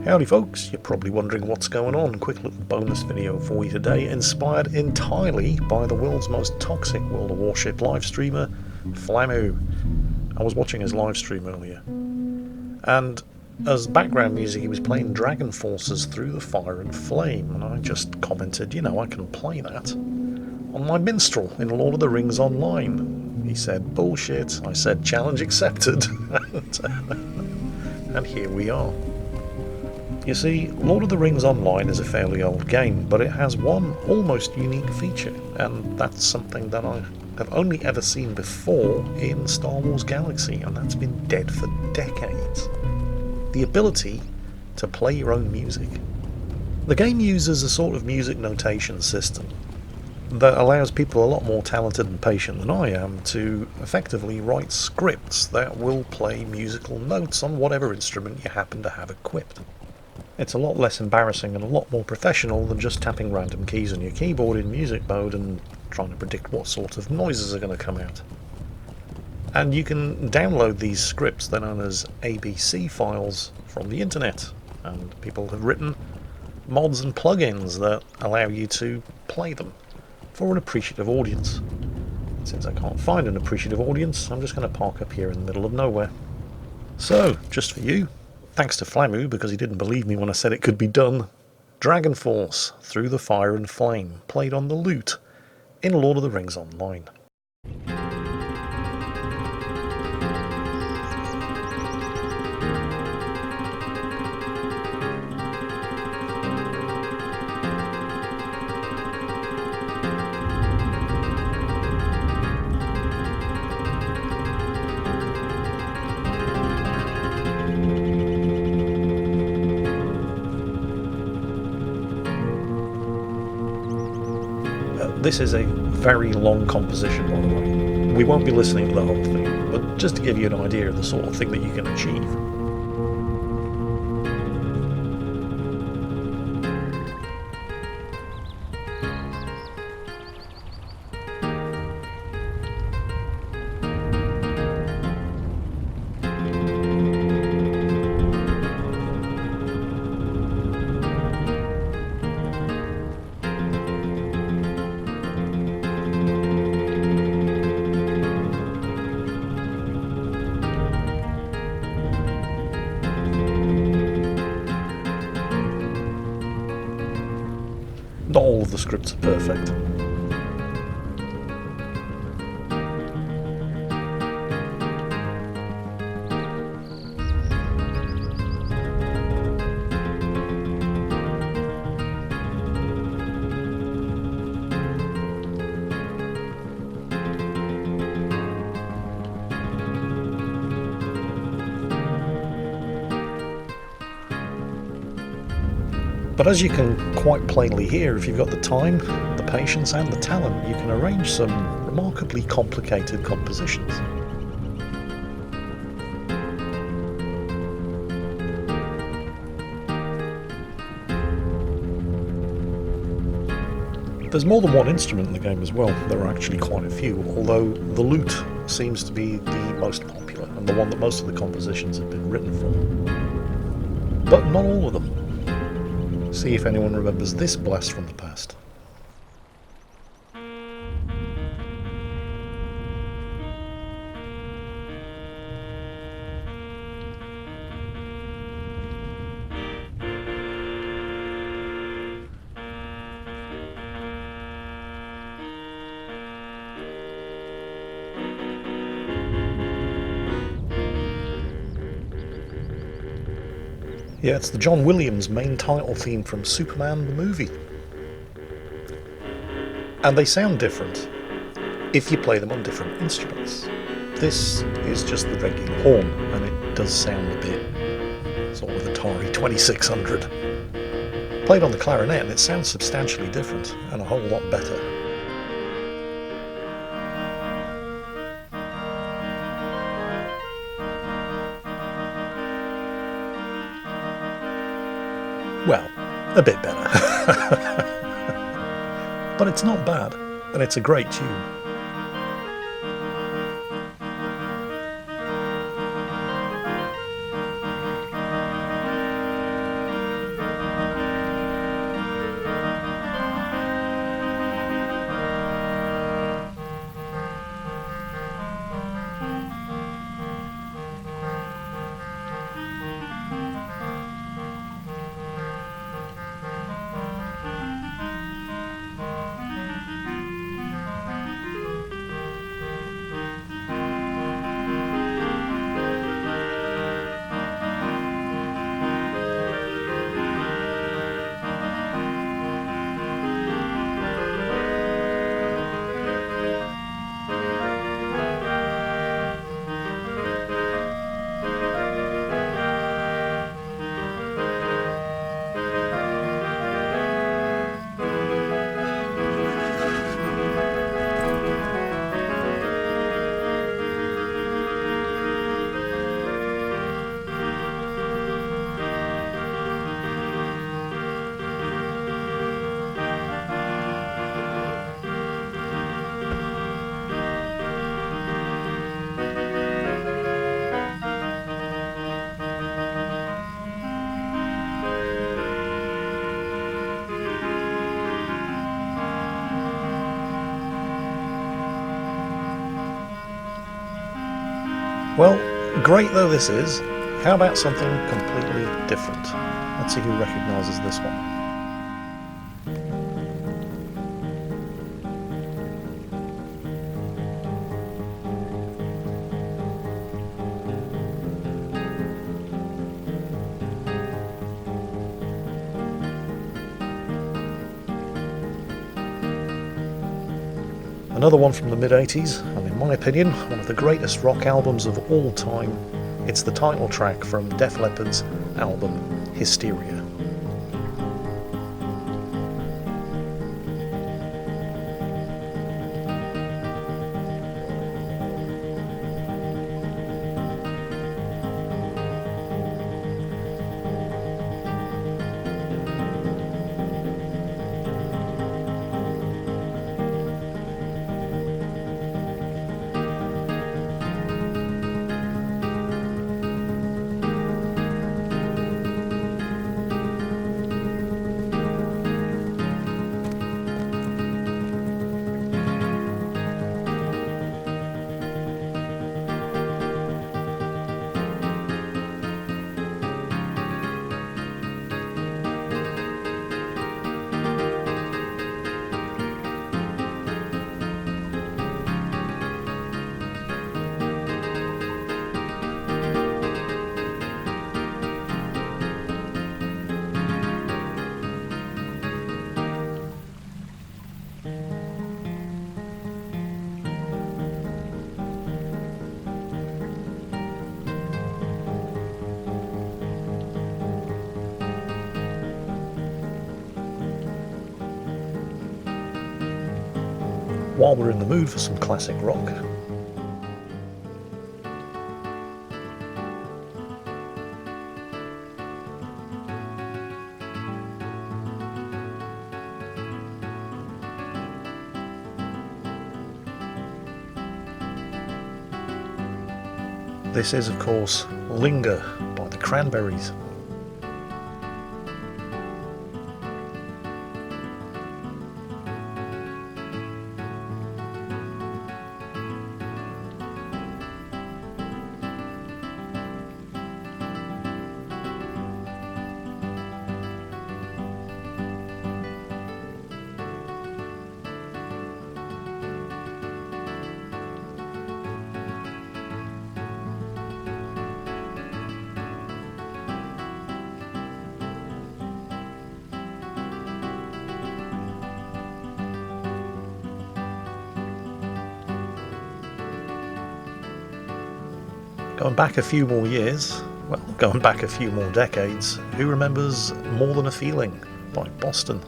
Howdy folks, you're probably wondering what's going on. Quick little bonus video for you today, inspired entirely by the world's most toxic World of Warship live streamer, Flamu. I was watching his live stream earlier, and as background music he was playing Dragonforce's Through the Fire and Flame, and I just commented, I can play that on my minstrel in Lord of the Rings Online. He said, bullshit. I said, challenge accepted. And here we are. You see, Lord of the Rings Online is a fairly old game, but it has one almost unique feature, and that's something that I have only ever seen before in Star Wars Galaxy, and that's been dead for decades. The ability to play your own music. The game uses a sort of music notation system that allows people a lot more talented and patient than I am to effectively write scripts that will play musical notes on whatever instrument you happen to have equipped. It's a lot less embarrassing and a lot more professional than just tapping random keys on your keyboard in music mode and trying to predict what sort of noises are going to come out. And you can download these scripts, they're known as ABC files, from the internet, and people have written mods and plugins that allow you to play them for an appreciative audience. Since I can't find an appreciative audience, I'm just going to park up here in the middle of nowhere. So, just for you, thanks to Flamu, because he didn't believe me when I said it could be done, Dragonforce, Through the Fire and Flame, played on the lute in Lord of the Rings Online. This is a very long composition, by the way. We won't be listening to the whole thing, but just to give you an idea of the sort of thing that you can achieve. Not all of the scripts are perfect. But as you can quite plainly hear, if you've got the time, the patience and the talent, you can arrange some remarkably complicated compositions. There's more than one instrument in the game as well. There are actually quite a few, although the lute seems to be the most popular and the one that most of the compositions have been written for. But not all of them. See if anyone remembers this blast from the past. Yeah, it's the John Williams main title theme from Superman the movie. And they sound different if you play them on different instruments. This is just the regular horn, and it does sound a bit sort of Atari 2600. Played on the clarinet, and it sounds substantially different and a whole lot better. Well, a bit better. But it's not bad, and it's a great tune. Well, great though this is, how about something completely different? Let's see who recognises this one. Another one from the mid-80s, and in my opinion, one of the greatest rock albums of all time. It's the title track from Def Leppard's album, Hysteria. While we're in the mood for some classic rock, this is of course Linger by the Cranberries. Going back a few more years, well, going back a few more decades, who remembers More Than a Feeling by Boston?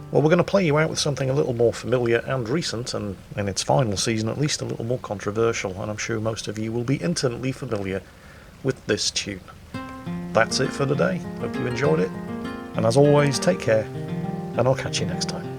Well, we're going to play you out with something a little more familiar and recent, and in its final season at least a little more controversial, and I'm sure most of you will be intimately familiar with this tune. That's it for today. Hope you enjoyed it, and as always, take care, and I'll catch you next time.